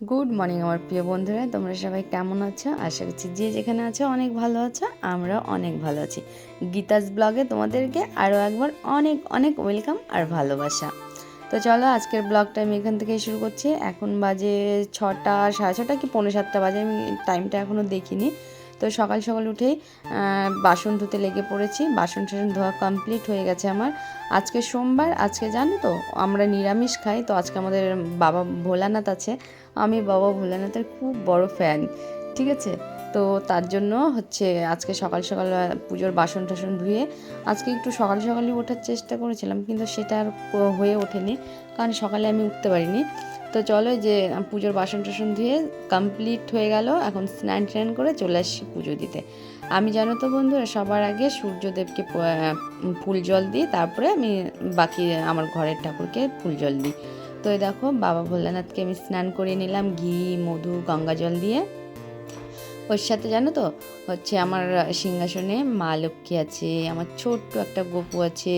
Good morning আমার প্রিয় বন্ধুরা, তোমরা সবাই কেমন আছো? আশা করছি যে যেখানে আছো অনেক ভালো আছো। আমরা অনেক ভালো আছি। গীতাস ব্লগে তোমাদেরকে আরও একবার অনেক অনেক ওয়েলকাম আর ভালোবাসা। তো চলো আজকের ব্লগটা আমি এখান থেকে শুরু করছি। এখন বাজে 6টা, সাড়ে 6টা কি পৌনে 7টা বাজে, আমি টাইমটা এখনও দেখিনি। তো সকাল সকাল উঠেই বাসন ধুতে লেগে পড়েছি। বাসন টাসন ধোয়া কমপ্লিট হয়ে গেছে আমার। আজকে সোমবার, আজকে জানো তো আমরা নিরামিষ খাই। তো আজকে আমাদের বাবা ভোলানাথ আছে। আমি বাবা ভোলানাথের খুব বড় ফ্যান, ঠিক আছে। তো তার জন্য হচ্ছে আজকে সকাল সকাল পুজোর বাসন টাসন ধুয়ে আজকে একটু সকাল সকালই ওঠার চেষ্টা করেছিলাম, কিন্তু সেটা আর হয়ে ওঠেনি, কারণ সকালে আমি উঠতে পারিনি। তো চলো যে পুজোর বাসন টাসন ধুয়ে কমপ্লিট হয়ে গেল। এখন স্নান টান করে চলে আসছি পুজো দিতে। আমি জানো তো বন্ধুরা, সবার আগে সূর্যদেবকে ফুল জল দিই, তারপরে আমি বাকি আমার ঘরের ঠাকুরকে ফুল জল দিই। তো এই দেখো বাবা ভোলানাথকে আমি স্নান করিয়ে নিলাম ঘি, মধু, গঙ্গা জল দিয়ে। ওর সাথে জানো তো হচ্ছে আমার সিংহাসনে মা লক্ষ্মী আছে, আমার ছোট্ট একটা গপু আছে,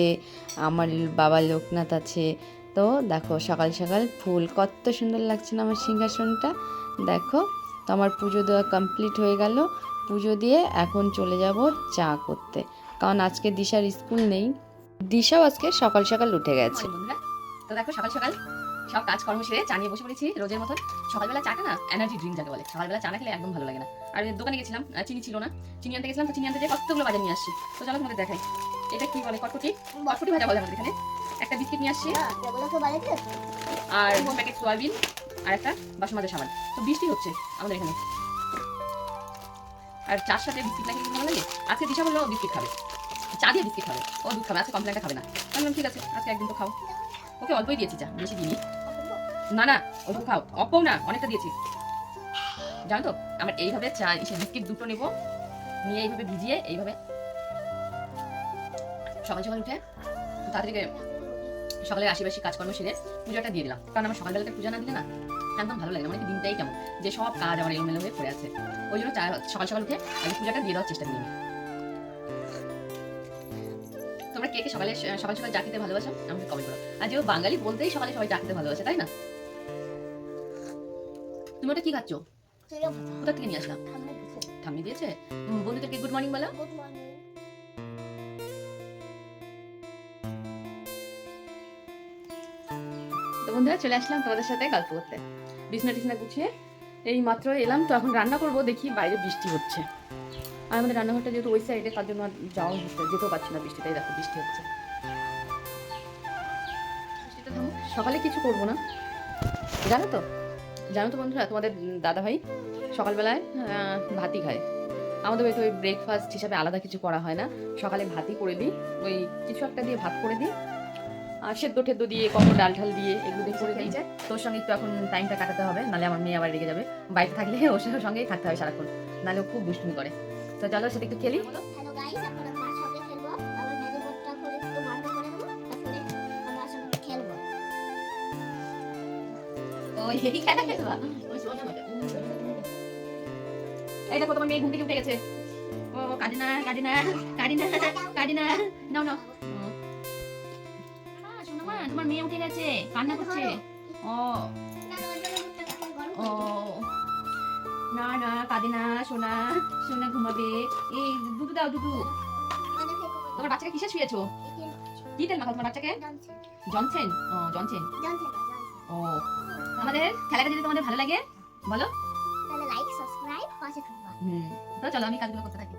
আমার বাবা লোকনাথ আছে। তো দেখো সকাল সকাল ফুল কত সুন্দর লাগছে না আমার সিংহাসনটা। দেখো, তো আমার পুজো দেওয়া কমপ্লিট হয়ে গেল। পুজো দিয়ে এখন চলে যাব চা করতে, কারণ আজকে দিশার স্কুল নেই। দিশাও আজকে সকাল সকাল উঠে গেছে। তো দেখো সকাল সকাল সব কাজকর্ম সেরে চা নিয়ে বসে পড়েছি রোজের মতন। সকালবেলা চাটা না এনার্জি ড্রিঙ্ক যাকে বলে, সকালবেলা চা না খেলে একদম ভালো লাগে না। আর দোকানে গেছিলাম, চিনি ছিল না, চিনি আনতে গেছিলাম। তো চিনি আনতে যেয়ে কতগুলো বাজার নিয়ে আসছি। তো চলো তোমাদের দেখাই, এটা কি বলে, কটকটি কটকটি ভাজা বলে আমাদের এখানে। একটা বিস্কিট নিয়ে আসছি, আর 2 প্যাকেট সোয়াবিন, আর একটা বাসন মাজা সাবান। তো বৃষ্টি হচ্ছে আমাদের এখানে, আর চার সাথে বিস্কিট না খেলে ভালো লাগে। আজকে দিশা বললো বিস্কিট খাবে, চা দিয়ে বিস্কিট খাবে, ও দুধ খাবে, আজকে কমপ্লেনটা খাবে না। আমি বললাম ঠিক আছে, আজকে একদিন তো খাও। ওকে অল্পই দিয়েছি চা, বেশি দিইনি। না না, ওটুকু খাও, অল্পও না, অনেকটা দিয়েছি। জানো তো আমার এইভাবে চা সে বিস্কিট দুটো নেবো, নিয়ে এইভাবে ভিজিয়ে এইভাবে সকাল সকাল উঠে তাড়াতাড়ি সকালে আশিবাসী কাজকর্ম সেরে পুজোটা দিয়ে দিলাম। কারণ আমার সকালবেলাতে পূজা না দিলে না একদম ভালো লাগে না, মানে দিনটাই কেমন যে সব কাজ আমার এলোমেলো হয়ে পড়ে আছে। ওই জন্য সকাল সকাল উঠে আমি পূজাটা দিয়ে দেওয়ার চেষ্টা করি। তোমরা কে কে সকালে সকাল সকাল চা খেতে ভালোবাসো আমাকে কমেন্ট করো। আর যেও বাঙালি বলতেই সকালে সবাই চা খেতে ভালোবাসে, তাই না? তুমি ওটা কি খাচ্ছ? কোথা থেকে নিয়ে আসলাম? ঠাম্মি দিয়েছে। বন্ধুদেরকে গুড মর্নিং বলো। তো বন্ধুরা চলে আসলাম তোমাদের সাথে গল্প করতে। বিছনা টিছনা গুছিয়ে এই মাত্র এলাম। তো এখন রান্না করব, দেখি বাইরে বৃষ্টি হচ্ছে। আর আমাদের রান্নাঘরটা যেহেতু ওই সাইডে, তার জন্য আর যাওয়া হচ্ছে, যেতেও পারছি না বৃষ্টিটাই। দেখো বৃষ্টি হচ্ছে, বৃষ্টিটা থামুক। সকালে কিছু করবো না, জানো তো। জানো তো বন্ধুরা, তোমাদের দাদা ভাই সকালবেলায় ভাতই খায়। আমাদের বাড়িতে ওই ব্রেকফাস্ট হিসাবে আলাদা কিছু করা হয় না। সকালে ভাতই করে দিই, ওই কিছু একটা দিয়ে ভাত করে দিই, আর সেদ্ধ টেদ্ধ দিয়ে কখনো ডাল ঢাল দিয়ে এগুলো দিয়ে করে দিই। তোর সঙ্গে একটু এখন টাইমটা কাটাতে হবে, নাহলে আমার মেয়ে আবার রেগে যাবে। বাড়িতে থাকলে ওর সঙ্গেই থাকতে হয় সারাক্ষণ, নাহলে ও খুব দুষ্টুমি করে। তো চলো সাথে একটু খেলি। হ্যালো গাইস, এখন আমি মার সঙ্গে খেলবো। আবার ম্যাগি বোর্ডটা করে একটু মারধর করে দেবো, তারপরে আমার সঙ্গে খেলবো। ওই এই খেলা খেলবা? এই দেখো তোমার মেয়ে ঘুম থেকে উঠে গেছে। ও কাজিনা কাজিনা কাজিনা কাজিনা, নাও নাও। শোনো মা, তোমার মেয়ে উঠে গেছে, কান্না করছে। ও ও না না, কাঁদে না, সোনা সোনা ঘুমাবে। এই দুধু দাও, দুধু। তোমার বাচ্চাকে কিসে শুয়েছো? কি তেল মাখাও তোমার বাচ্চাকে? জনসেন। ও জনসেন। ও আমাদের খেলাটা যদি তোমাদের ভালো লাগে বলো, তাহলে লাইক সাবস্ক্রাইব পাশে থাকবা। তো চলো আমি কাজগুলো করতে থাকি।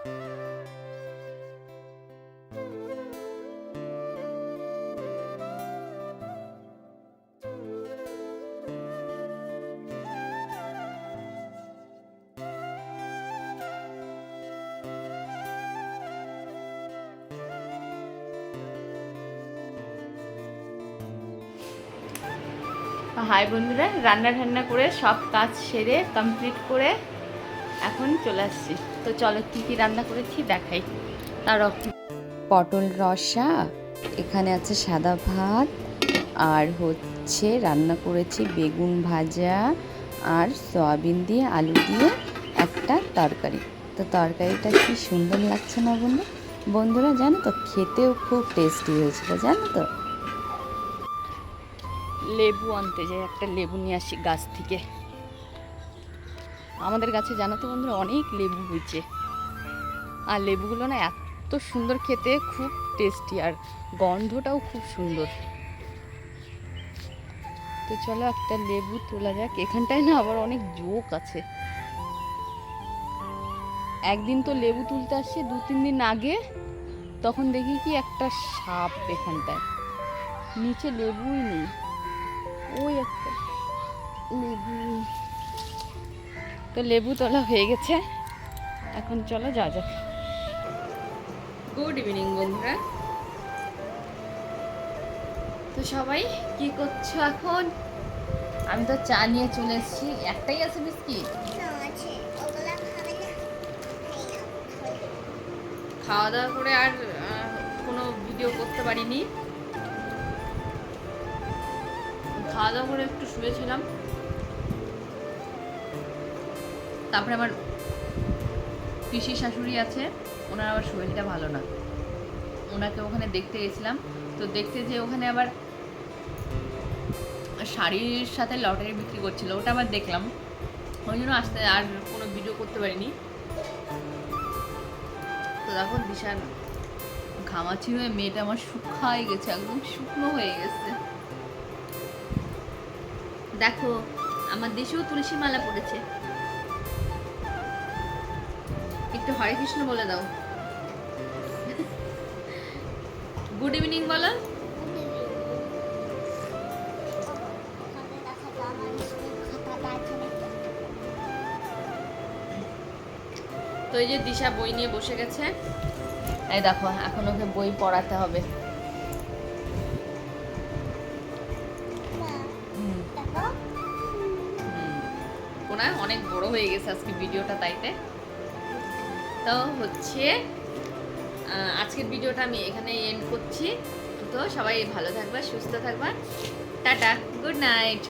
হাই বন্ধুরা, রান্না ঠান্না করে সব কাজ সেরে কমপ্লিট করে এখন চলে আসছি। তো চলো কী কী রান্না করেছি দেখাই। তারও পটল রসা, এখানে আছে সাদা ভাত, আর হচ্ছে রান্না করেছি বেগুন ভাজা আর সয়াবিন দিয়ে আলু দিয়ে একটা তরকারি। তো তরকারিটা কি সুন্দর লাগছে না বন্ধুরা, জানো তো খেতেও খুব টেস্টি হয়েছিল, জানো তো। লেবু আনতে যাই, একটা লেবু নিয়ে আসি গাছ থেকে। আমাদের গাছে জানো তো বন্ধুরা অনেক লেবু হয়েছে, আর লেবুগুলো না এত সুন্দর খেতে, খুব টেস্টি, আর গন্ধটাও খুব সুন্দর। তো চলো একটা লেবু তোলা যাক। এখানটায় না আবার অনেক জোক আছে। একদিন তো লেবু তুলতে আসছে 2-3 দিন আগে, তখন দেখি কি একটা সাপ এখানটায়, নিচে লেবুই নেই, ওই একটা লেবু। তো লেবু তোলা হয়ে গেছে, এখন চলো যা যাক। গুড ইভিনিং বন্ধুরা। তো সবাই কি করছো এখন? আমি তো চা নিয়ে চলে এসেছি। একটাই আছে বিস্কিট। খাওয়া দাওয়া করে আর কোনো ভিডিও করতে পারিনি। খাওয়া দাওয়া করে একটু শুয়েছিলাম। তারপরে আমার পিসি শাশুড়ি আছে, ওনার আবার শরীরটা ভালো না, ওনাকে ওখানে দেখতে গেছিলাম। তো দেখতে যে ওখানে আবার শাড়ির সাথে লটারি বিক্রি করছিল, ওটা আবার দেখলাম, ওই জন্য আসতে আর কোনো ভিডিও করতে পারিনি। তো দেখো বিশাল ঘামাচি হয়ে মেয়েটা আমার শুকায় গেছে, একদম শুকনো হয়ে গেছে। দেখো আমার দেশেও তুলসী মালা পড়েছে। একটু হরে কৃষ্ণ বলে দাও। গুড ইভিনিং বলো। তো এই যে দিশা বই নিয়ে বসে গেছে, এই দেখো এখন ওকে বই পড়াতে হবে। ওনা অনেক বড় হয়ে গেছে আজকে ভিডিওটা, তাইতে তো হচ্ছে আজকের ভিডিওটা আমি এখানে এন্ড করছি। তো সবাই ভালো থাকবা, সুস্থ থাকবা, টাটা, গুড নাইট।